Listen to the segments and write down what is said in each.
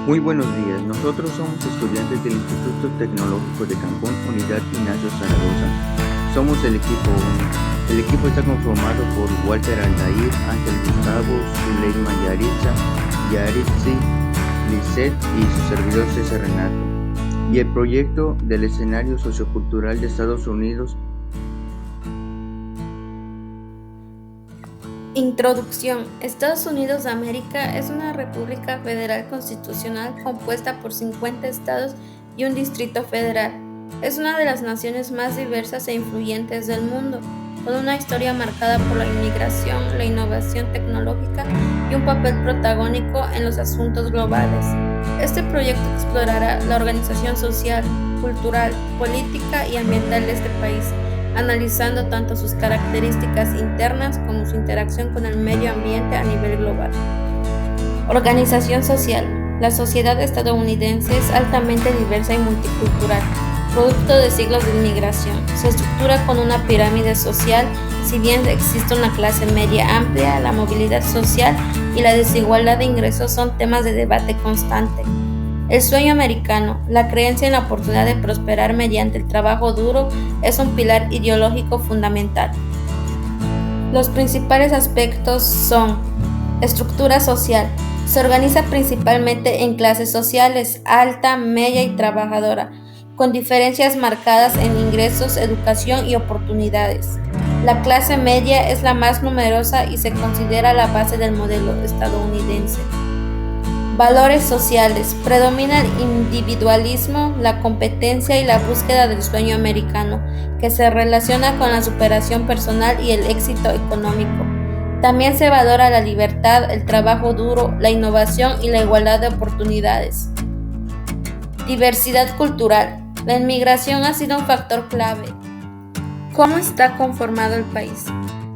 Muy buenos días, nosotros somos estudiantes del Instituto Tecnológico de Cancún, Unidad Ignacio Zaragoza. Somos el equipo 1. El equipo está conformado por Walter Aldair, Ángel Gustavo, Zuleima Yaritza, Yaritzi, Lisette y su servidor César Renato. Y el proyecto del escenario sociocultural de Estados Unidos. Introducción. Estados Unidos de América es una república federal constitucional compuesta por 50 estados y un distrito federal. Es una de las naciones más diversas e influyentes del mundo, con una historia marcada por la inmigración, la innovación tecnológica y un papel protagónico en los asuntos globales. Este proyecto explorará la organización social, cultural, política y ambiental de este país, analizando tanto sus características internas como su interacción con el medio ambiente a nivel global. Organización social. La sociedad estadounidense es altamente diversa y multicultural, producto de siglos de inmigración. Se estructura con una pirámide social, si bien existe una clase media amplia, la movilidad social y la desigualdad de ingresos son temas de debate constante. El sueño americano, la creencia en la oportunidad de prosperar mediante el trabajo duro, es un pilar ideológico fundamental. Los principales aspectos son: estructura social. Se organiza principalmente en clases sociales, alta, media y trabajadora, con diferencias marcadas en ingresos, educación y oportunidades. La clase media es la más numerosa y se considera la base del modelo estadounidense. Valores sociales. Predomina el individualismo, la competencia y la búsqueda del sueño americano, que se relaciona con la superación personal y el éxito económico. También se valora la libertad, el trabajo duro, la innovación y la igualdad de oportunidades. Diversidad cultural. La inmigración ha sido un factor clave. ¿Cómo está conformado el país?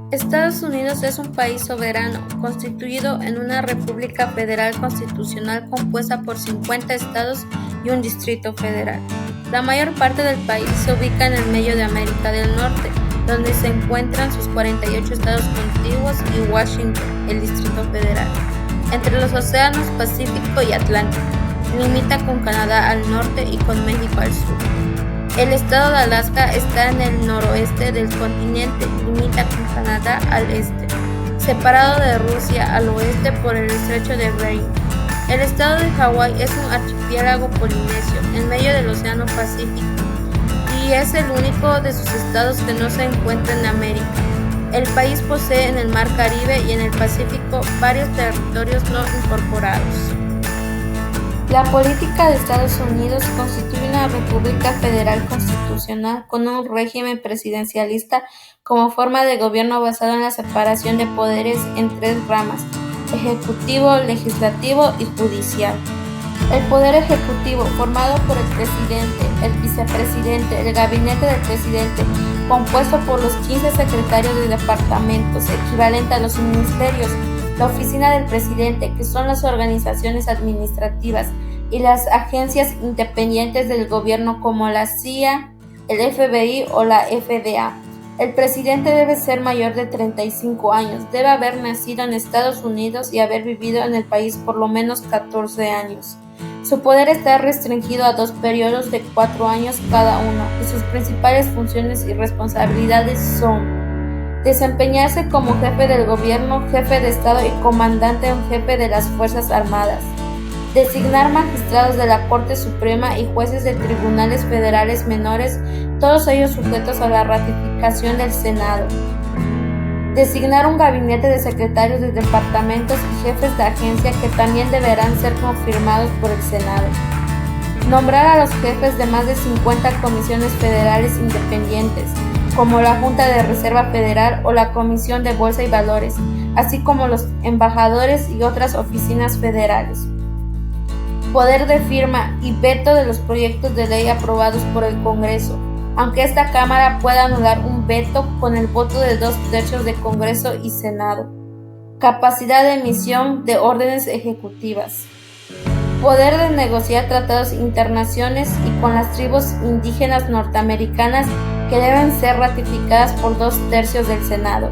Estados Unidos es un país soberano, constituido en una república federal constitucional compuesta por 50 estados y un distrito federal. La mayor parte del país se ubica en el medio de América del Norte, donde se encuentran sus 48 estados contiguos y Washington, el distrito federal. Entre los océanos Pacífico y Atlántico, limita con Canadá al norte y con México al sur. El estado de Alaska está en el noroeste del continente, limita con Canadá al este, separado de Rusia al oeste por el estrecho de Bering. El estado de Hawái es un archipiélago polinesio en medio del océano Pacífico y es el único de sus estados que no se encuentra en América. El país posee en el Mar Caribe y en el Pacífico varios territorios no incorporados. La política de Estados Unidos constituye una república federal constitucional con un régimen presidencialista como forma de gobierno basado en la separación de poderes en tres ramas: ejecutivo, legislativo y judicial. El poder ejecutivo, formado por el presidente, el vicepresidente, el gabinete del presidente, compuesto por los 15 secretarios de departamentos, equivalente a los ministerios, la oficina del presidente, que son las organizaciones administrativas, y las agencias independientes del gobierno como la CIA, el FBI o la FDA. El presidente debe ser mayor de 35 años, debe haber nacido en Estados Unidos y haber vivido en el país por lo menos 14 años. Su poder está restringido a 2 periodos de 4 años cada uno, y sus principales funciones y responsabilidades son: desempeñarse como jefe del gobierno, jefe de Estado y comandante en jefe de las Fuerzas Armadas. Designar magistrados de la Corte Suprema y jueces de tribunales federales menores, todos ellos sujetos a la ratificación del Senado. Designar un gabinete de secretarios de departamentos y jefes de agencia que también deberán ser confirmados por el Senado. Nombrar a los jefes de más de 50 comisiones federales independientes, como la Junta de Reserva Federal o la Comisión de Bolsa y Valores, así como los embajadores y otras oficinas federales. Poder de firma y veto de los proyectos de ley aprobados por el Congreso, aunque esta Cámara pueda anular un veto con el voto de 2/3 de Congreso y Senado. Capacidad de emisión de órdenes ejecutivas. Poder de negociar tratados internacionales y con las tribus indígenas norteamericanas que deben ser ratificadas por 2/3 del Senado.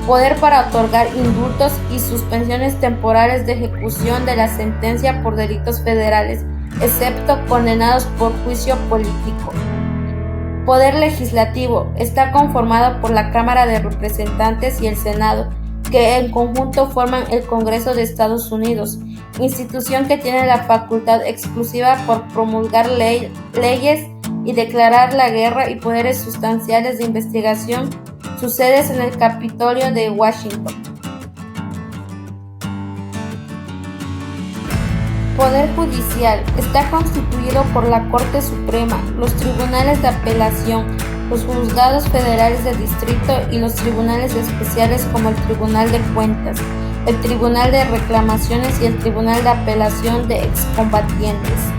poder para otorgar indultos y suspensiones temporales de ejecución de la sentencia por delitos federales, excepto condenados por juicio político. Poder legislativo está conformado por la Cámara de Representantes y el Senado, que en conjunto forman el Congreso de Estados Unidos, institución que tiene la facultad exclusiva por promulgar leyes y declarar la guerra y poderes sustanciales de investigación. Su sede es en el Capitolio de Washington. Poder judicial está constituido por la Corte Suprema, los tribunales de apelación, los juzgados federales de distrito y los tribunales especiales como el Tribunal de Cuentas, el Tribunal de Reclamaciones y el Tribunal de Apelación de Excombatientes.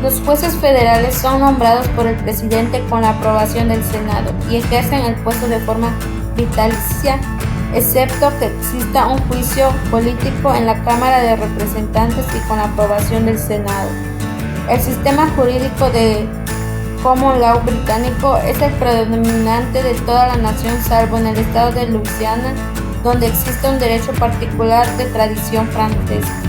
Los jueces federales son nombrados por el presidente con la aprobación del Senado y ejercen el puesto de forma vitalicia, excepto que exista un juicio político en la Cámara de Representantes y con la aprobación del Senado. El sistema jurídico de Common Law británico es el predominante de toda la nación, salvo en el estado de Luisiana, donde existe un derecho particular de tradición francesa.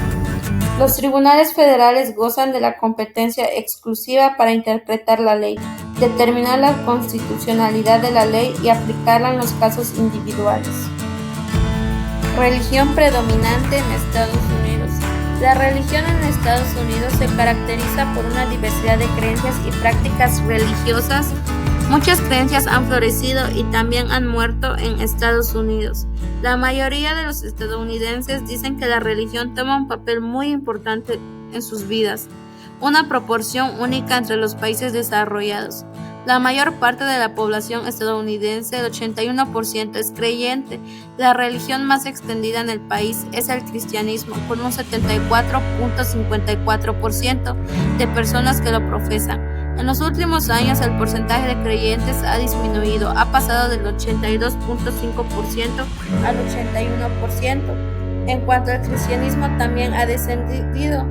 Los tribunales federales gozan de la competencia exclusiva para interpretar la ley, determinar la constitucionalidad de la ley y aplicarla en los casos individuales. Religión predominante en Estados Unidos. La religión en Estados Unidos se caracteriza por una diversidad de creencias y prácticas religiosas. Muchas creencias han florecido y también han muerto en Estados Unidos. La mayoría de los estadounidenses dicen que la religión toma un papel muy importante en sus vidas, una proporción única entre los países desarrollados. La mayor parte de la población estadounidense, el 81%, es creyente. La religión más extendida en el país es el cristianismo, con un 74.54% de personas que lo profesan. En los últimos años, el porcentaje de creyentes ha disminuido, ha pasado del 82.5% al 81%. En cuanto al cristianismo, también ha descendido.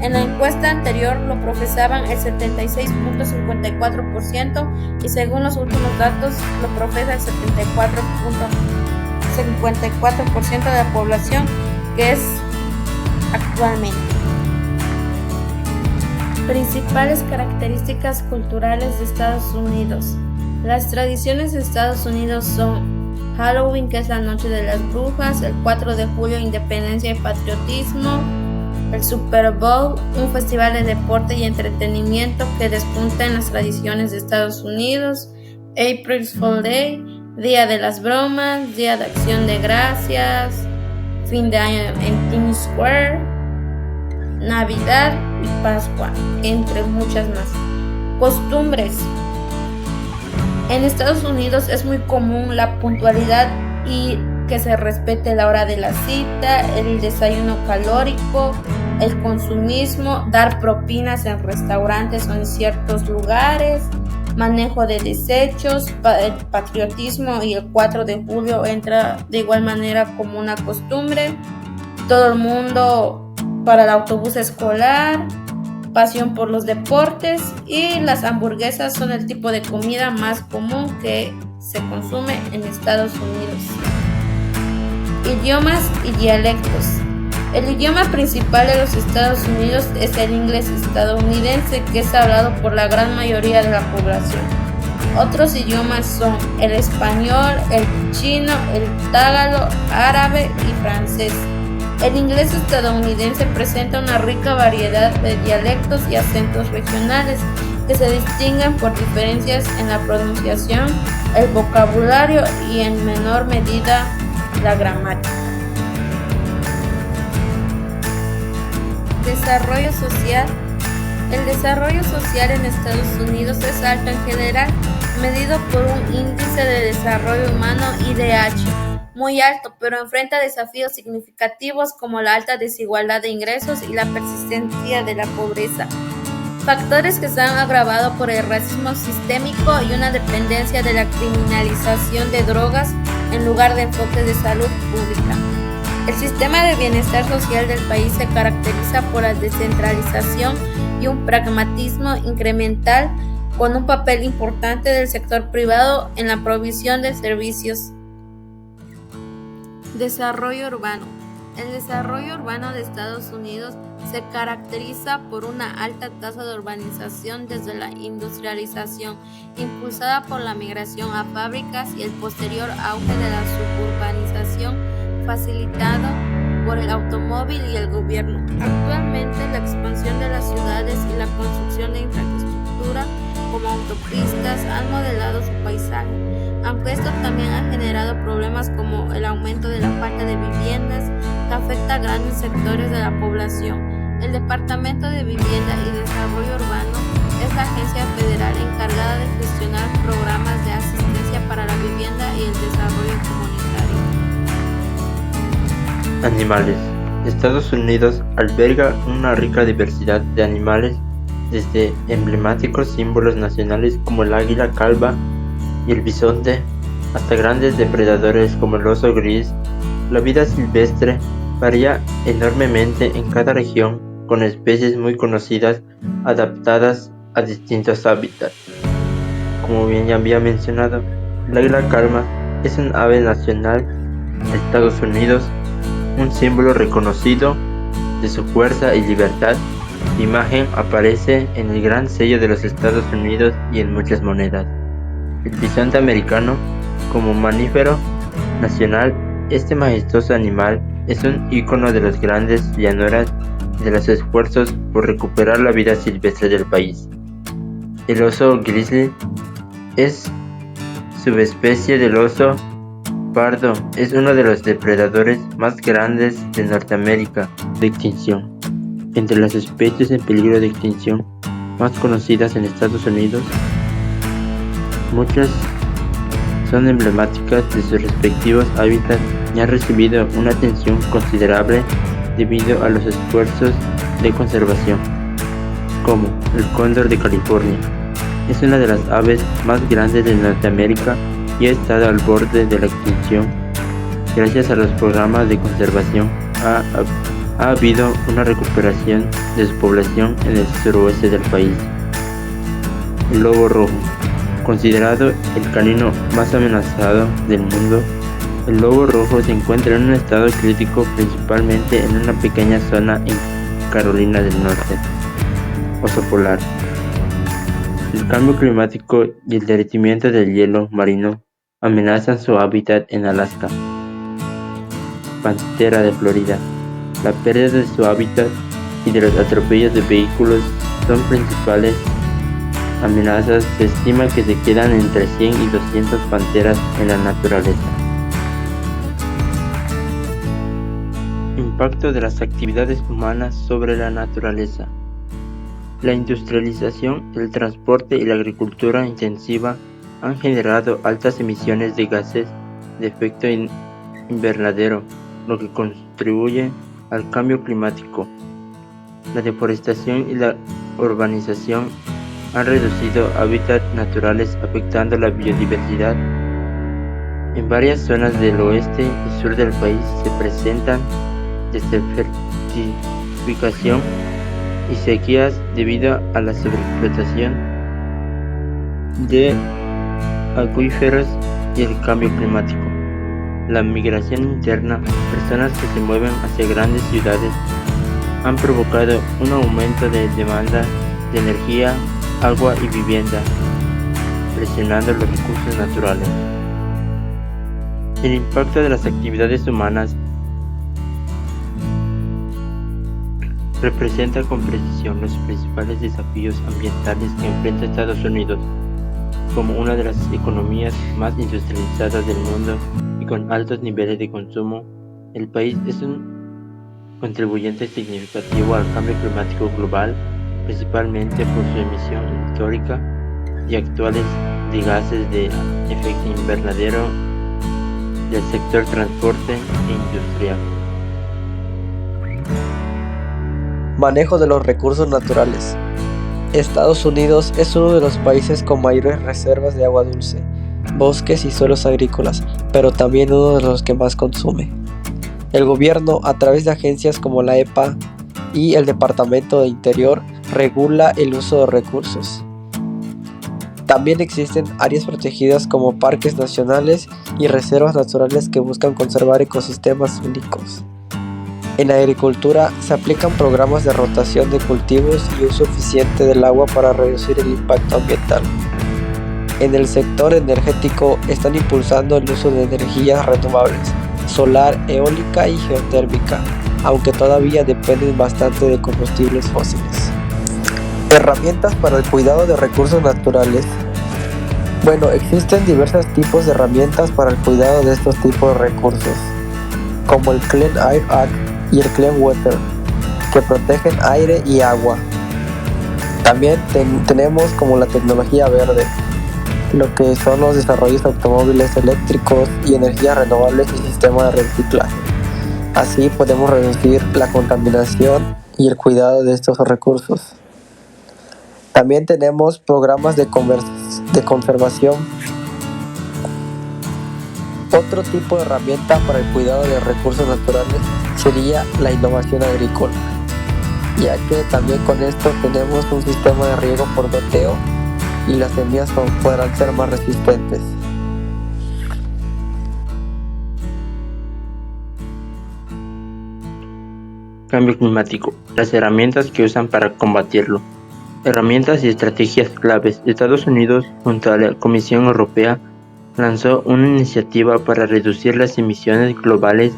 En la encuesta anterior lo profesaban el 76.54% y según los últimos datos lo profesa el 74.54% de la población, que es actualmente. Principales características culturales de Estados Unidos. Las tradiciones de Estados Unidos son Halloween, que es la noche de las brujas, el 4 de julio, independencia y patriotismo, el Super Bowl, un festival de deporte y entretenimiento que despunta en las tradiciones de Estados Unidos, April Fool's Day, Día de las Bromas, Día de Acción de Gracias, fin de año en Times Square, Navidad y Pascua, entre muchas más. Costumbres. En Estados Unidos es muy común la puntualidad y que se respete la hora de la cita, el desayuno calórico, el consumismo, dar propinas en restaurantes o en ciertos lugares, manejo de desechos, el patriotismo y el 4 de julio entra de igual manera como una costumbre. Todo el mundo para el autobús escolar, pasión por los deportes y las hamburguesas son el tipo de comida más común que se consume en Estados Unidos. Idiomas y dialectos. El idioma principal de los Estados Unidos es el inglés estadounidense, que es hablado por la gran mayoría de la población. Otros idiomas son el español, el chino, el tagalo, árabe y francés. El inglés estadounidense presenta una rica variedad de dialectos y acentos regionales que se distinguen por diferencias en la pronunciación, el vocabulario y en menor medida la gramática. Desarrollo social. El desarrollo social en Estados Unidos es alto en general, medido por un índice de desarrollo humano IDH muy alto, pero enfrenta desafíos significativos como la alta desigualdad de ingresos y la persistencia de la pobreza. Factores que se han agravado por el racismo sistémico y una dependencia de la criminalización de drogas en lugar de enfoques de salud pública. El sistema de bienestar social del país se caracteriza por la descentralización y un pragmatismo incremental, con un papel importante del sector privado en la provisión de servicios. Desarrollo urbano. El desarrollo urbano de Estados Unidos se caracteriza por una alta tasa de urbanización desde la industrialización, impulsada por la migración a fábricas y el posterior auge de la suburbanización, facilitado por el automóvil y el gobierno. Actualmente, la expansión de las ciudades y la construcción de infraestructura como autopistas han modelado su paisaje, aunque esto también ha generado problemas como el aumento de la falta de viviendas que afecta a grandes sectores de la población. El Departamento de Vivienda y Desarrollo Urbano es la agencia federal encargada de gestionar programas de asistencia para la vivienda y el desarrollo comunitario. Animales. Estados Unidos alberga una rica diversidad de animales, desde emblemáticos símbolos nacionales como el águila calva y el bisonte, hasta grandes depredadores como el oso gris. La vida silvestre varía enormemente en cada región, con especies muy conocidas adaptadas a distintos hábitats. Como bien ya había mencionado, el águila calva es un ave nacional de Estados Unidos, un símbolo reconocido de su fuerza y libertad. Su imagen aparece en el Gran Sello de los Estados Unidos y en muchas monedas. El bisonte americano, como mamífero nacional, este majestuoso animal es un ícono de las grandes llanuras y de los esfuerzos por recuperar la vida silvestre del país. El oso grizzly es subespecie del oso pardo, es uno de los depredadores más grandes de Norteamérica de extinción. Entre las especies en peligro de extinción más conocidas en Estados Unidos, muchas son emblemáticas de sus respectivos hábitats y han recibido una atención considerable debido a los esfuerzos de conservación, como el cóndor de California. Es una de las aves más grandes de Norteamérica y ha estado al borde de la extinción. Gracias a los programas de conservación ha habido una recuperación de su población en el suroeste del país. El lobo rojo. Considerado el canino más amenazado del mundo, el lobo rojo se encuentra en un estado crítico principalmente en una pequeña zona en Carolina del Norte. Oso polar. El cambio climático y el derretimiento del hielo marino amenazan su hábitat en Alaska. Pantera de Florida. La pérdida de su hábitat y de los atropellos de vehículos son principales amenazas. Se estima que se quedan entre 100 y 200 panteras en la naturaleza. Impacto de las actividades humanas sobre la naturaleza. La industrialización, el transporte y la agricultura intensiva han generado altas emisiones de gases de efecto invernadero, lo que contribuye al cambio climático. La deforestación y la urbanización han reducido hábitats naturales, afectando la biodiversidad. En varias zonas del oeste y sur del país se presentan desertificación y sequías debido a la sobreexplotación de acuíferos y el cambio climático. La migración interna, personas que se mueven hacia grandes ciudades, han provocado un aumento de demanda de energía, agua y vivienda, presionando los recursos naturales. El impacto de las actividades humanas representa con precisión los principales desafíos ambientales que enfrenta Estados Unidos. Como una de las economías más industrializadas del mundo y con altos niveles de consumo, el país es un contribuyente significativo al cambio climático global, principalmente por su emisión histórica y actuales de gases de efecto invernadero del sector transporte e industrial. Manejo de los recursos naturales. Estados Unidos es uno de los países con mayores reservas de agua dulce, bosques y suelos agrícolas, pero también uno de los que más consume. El gobierno, a través de agencias como la EPA y el Departamento de Interior, regula el uso de recursos. También existen áreas protegidas como parques nacionales y reservas naturales que buscan conservar ecosistemas únicos. En la agricultura se aplican programas de rotación de cultivos y uso eficiente del agua para reducir el impacto ambiental. En el sector energético están impulsando el uso de energías renovables, solar, eólica y geotérmica, aunque todavía dependen bastante de combustibles fósiles. Herramientas para el cuidado de recursos naturales. Bueno, existen diversos tipos de herramientas para el cuidado de estos tipos de recursos, como el Clean Air Act y el Clean Water, que protegen aire y agua. También tenemos como la tecnología verde, lo que son los desarrollos de automóviles eléctricos y energías renovables y sistemas de reciclaje. Así podemos reducir la contaminación y el cuidado de estos recursos. También tenemos programas de conservación. Otro tipo de herramienta para el cuidado de recursos naturales sería la innovación agrícola, ya que también con esto tenemos un sistema de riego por goteo y las semillas podrán ser más resistentes. Cambio climático. Las herramientas que usan para combatirlo. Herramientas y estrategias claves. Estados Unidos, junto a la Comisión Europea, lanzó una iniciativa para reducir las emisiones globales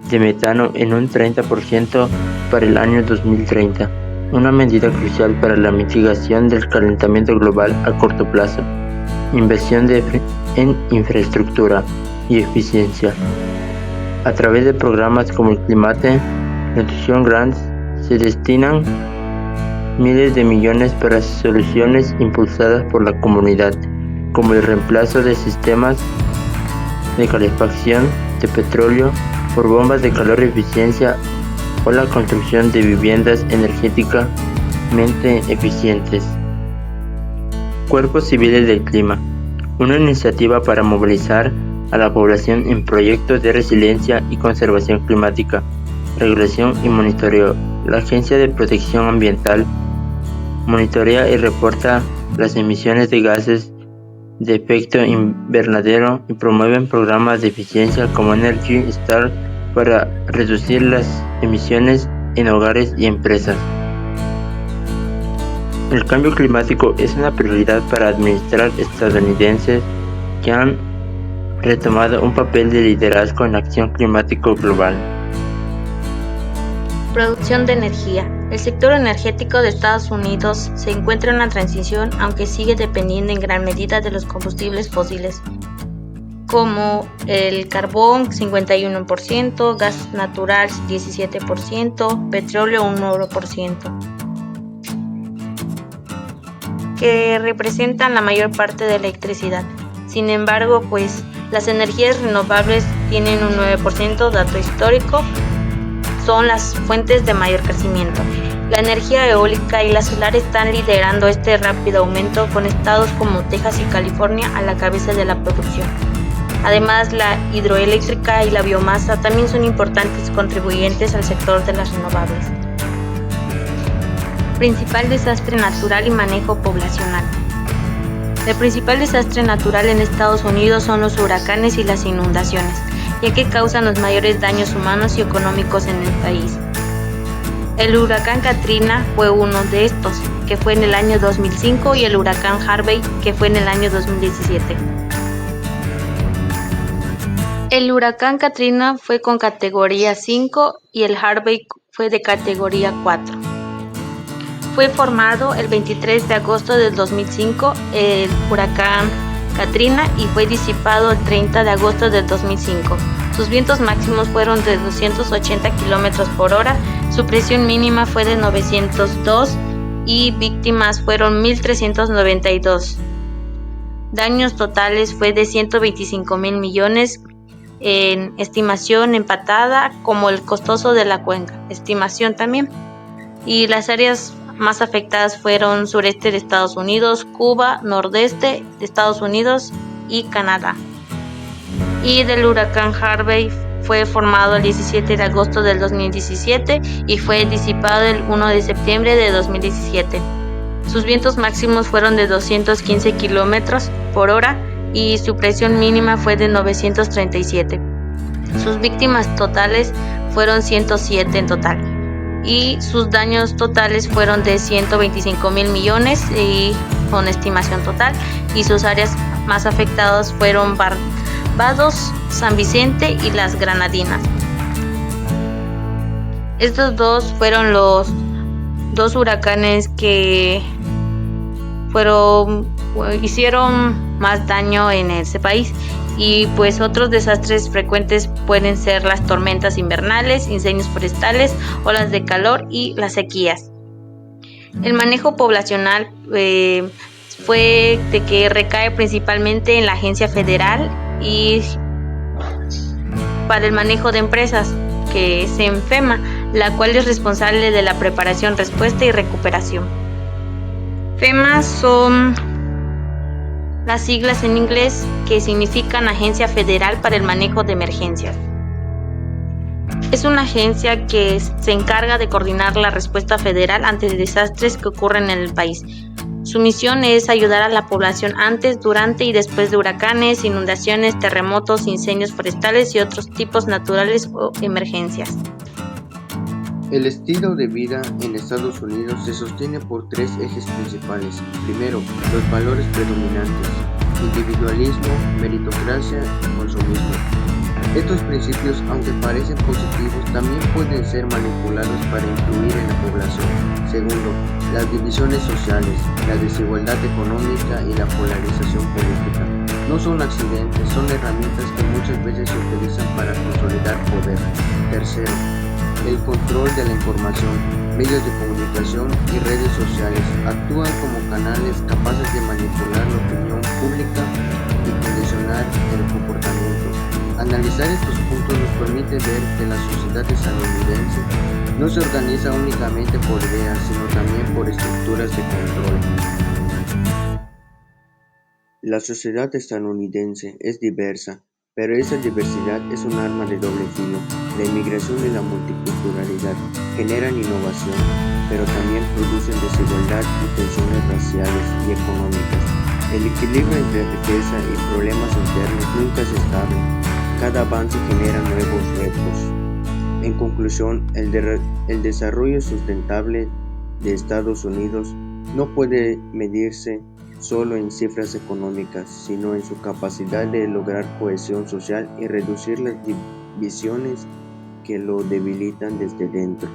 de metano en un 30% para el año 2030, una medida crucial para la mitigación del calentamiento global a corto plazo. Inversión en infraestructura y eficiencia. A través de programas como el Climate Reduction Grants se destinan miles de millones para soluciones impulsadas por la comunidad, como el reemplazo de sistemas de calefacción de petróleo por bombas de calor eficiencia o la construcción de viviendas energéticamente eficientes. Cuerpos civiles del clima. Una iniciativa para movilizar a la población en proyectos de resiliencia y conservación climática, regulación y monitoreo. La Agencia de Protección Ambiental monitorea y reporta las emisiones de gases de efecto invernadero y promueven programas de eficiencia como Energy Star para reducir las emisiones en hogares y empresas. El cambio climático es una prioridad para administraciones estadounidenses que han retomado un papel de liderazgo en la acción climática global. Producción de energía. El sector energético de Estados Unidos se encuentra en una transición, aunque sigue dependiendo en gran medida de los combustibles fósiles, como el carbón 51%, gas natural 17%, petróleo un 9%, que representan la mayor parte de la electricidad. Sin embargo, las energías renovables tienen un 9%, dato histórico, son las fuentes de mayor crecimiento. La energía eólica y la solar están liderando este rápido aumento, con estados como Texas y California a la cabeza de la producción. Además, la hidroeléctrica y la biomasa también son importantes contribuyentes al sector de las renovables. Principal desastre natural y manejo poblacional. El principal desastre natural en Estados Unidos son los huracanes y las inundaciones, ya que causan los mayores daños humanos y económicos en el país. El huracán Katrina fue uno de estos, que fue en el año 2005, y el huracán Harvey, que fue en el año 2017. El huracán Katrina fue con categoría 5 y el Harvey fue de categoría 4. Fue formado el 23 de agosto del 2005 el huracán Katrina y fue disipado el 30 de agosto del 2005. Sus vientos máximos fueron de 280 km por hora, su presión mínima fue de 902 y víctimas fueron 1.392. Daños totales fue de 125.000 millones en estimación empatada como el costoso de la cuenca, estimación también. Y las áreas más afectadas fueron sureste de Estados Unidos, Cuba, nordeste de Estados Unidos y Canadá. Y del huracán Harvey fue formado el 17 de agosto del 2017 y fue disipado el 1 de septiembre de 2017. Sus vientos máximos fueron de 215 kilómetros por hora y su presión mínima fue de 937. Sus víctimas totales fueron 107 en total y sus daños totales fueron de 125.000 millones y con estimación total, y sus áreas más afectadas fueron Barbados, San Vicente y las Granadinas. Estos dos fueron los dos huracanes que hicieron más daño en ese país, y pues otros desastres frecuentes pueden ser las tormentas invernales, incendios forestales, olas de calor y las sequías. El manejo poblacional fue de que recae principalmente en la Agencia Federal y para el manejo de empresas, que es FEMA, la cual es responsable de la preparación, respuesta y recuperación. FEMA son las siglas en inglés que significan Agencia Federal para el Manejo de Emergencias. Es una agencia que se encarga de coordinar la respuesta federal ante desastres que ocurren en el país. Su misión es ayudar a la población antes, durante y después de huracanes, inundaciones, terremotos, incendios forestales y otros tipos naturales o emergencias. El estilo de vida en Estados Unidos se sostiene por tres ejes principales. Primero, los valores predominantes: individualismo, meritocracia y consumismo. Estos principios, aunque parecen positivos, también pueden ser manipulados para influir en la población. Segundo, las divisiones sociales, la desigualdad económica y la polarización política. No son accidentes, son herramientas que muchas veces se utilizan para consolidar poder. Tercero, el control de la información, medios de comunicación y redes sociales actúan como canales capaces de manipular la opinión pública y condicionar el comportamiento. Analizar estos puntos nos permite ver que la sociedad estadounidense no se organiza únicamente por ideas, sino también por estructuras de control. La sociedad estadounidense es diversa, pero esa diversidad es un arma de doble filo. La inmigración y la multiculturalidad generan innovación, pero también producen desigualdad y tensiones raciales y económicas. El equilibrio entre riqueza y problemas internos nunca es estable. Cada avance genera nuevos retos. En conclusión, el desarrollo sustentable de Estados Unidos no puede medirse solo en cifras económicas, sino en su capacidad de lograr cohesión social y reducir las divisiones que lo debilitan desde dentro.